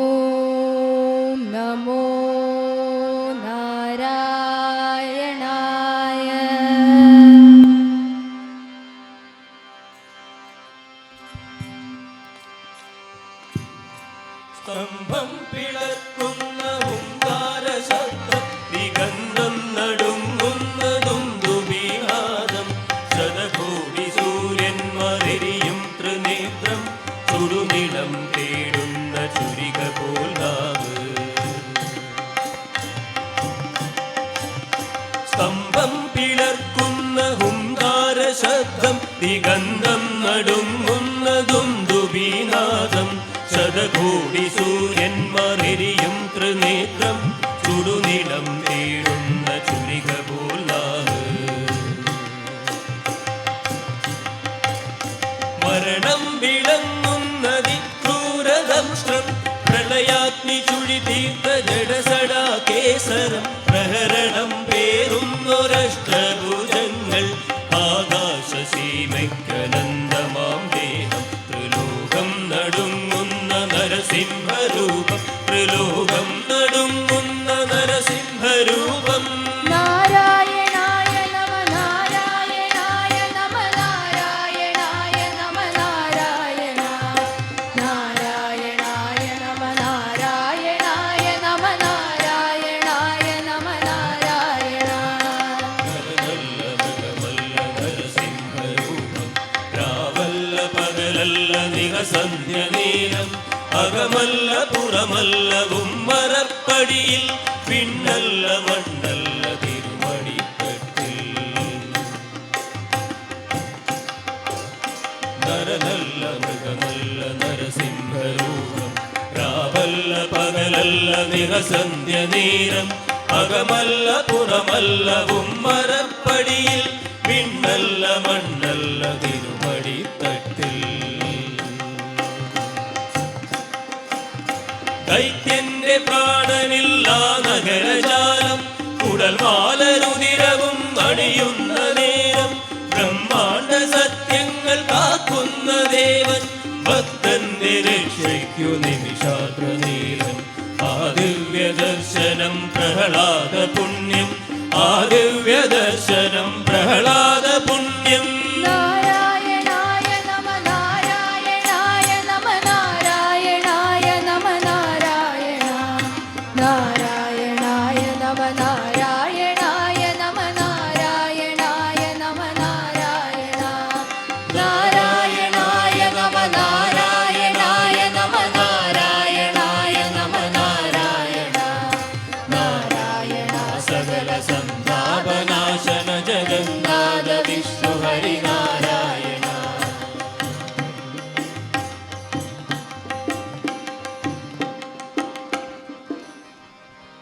ഓം നമോ നാരായണായ. സ്തംഭം പിളർക്കുന്ന ഹുങ്കാര ശബ്ദം, ദിഗന്ധം നടുങ്ങുന്നതും ദുബിനാദം, ശതകോടി സൂര്യന്മാരെരിയും ത്രിനേത്രം, ചുടുനിളം തേടുന്ന ചുരിക പോൽ നാവ്. സ്തംഭം പിളർക്കുന്ന ഹുങ്കാര ശബ്ദം, ദിഗന്ധം നടുങ്ങുന്നതും ദുബിനാദം, ശതകോടി സൂര്യന്മാരെരിയും ത്രിനേത്രം, ചുടുനിളം തേടുന്ന ചുരിക പോൽ നാവ്. മരണം വിളങ്ങുന്നതി ക്രൂരദംഷ്ട്രം, പ്രളയാഗ്നി ചുഴി തീർത്ത ജഡസടാ കേസരം, പ്രഹരണം പേറുന്നൊരഷ്ടഭുജങ്ങൾ, ആകാശസീമയ്ക്കനന്തമാം ദേഹം, ത്രിലോകം നടുങ്ങുന്ന നരസിംഹരൂപം, ത്രിലോകം നടുങ്ങുന്ന നരസിംഹരൂപം. നാരായണായ നമ നാരായണായ നമ നാരായണായ നമ നാരായണ. നാരായണായ നമ നാരായണായ നമ നാരായണായ നമ നാരായണ. നരനല്ല മൃഗമല്ല നരസിംഹരൂപം, രാവല്ല പകലല്ല നിഹസന്ധ്യ നേരം, അകമല്ല പുറമല്ലവും മരപ്പടിയിൽ, പിന്നല്ല മണ്ണല്ല തിരുമണിക്കെട്ടിൽ. നരനല്ല മൃഗമല്ല നരസിംഹരൂപം, രാവല്ല പകലല്ല നിഹസന്ധ്യ നേരം, അകമല്ല പുറമല്ലവും മരപ്പടിയിൽ, പിന്നല്ല മണ്ണല്ല തിരുമണിത്തട്ടിൽ. ദൈത്യന്റെ പ്രാണനില്ലാ നഗരജാലം, കുടൽമാലരുതിരവും അണിയുന്ന നേരം, ബ്രഹ്മാണ്ഡ സത്യങ്ങൾ കാക്കുന്ന ദേവൻ, ഭക്തന്റെ രക്ഷയ്ക്കു നിമിഷാത്രനീലൻ. ആ ദിവ്യദർശനം പ്രഹ്ലാദ പുണ്യം, ആ ദിവ്യദർശനം പ്രഹ്ലാദ പുണ്യം. നാരായണായ നമ നാരായണായ നമ നാരായണായ നമ നാരായണ. നാരായണായ നമ നാരായണ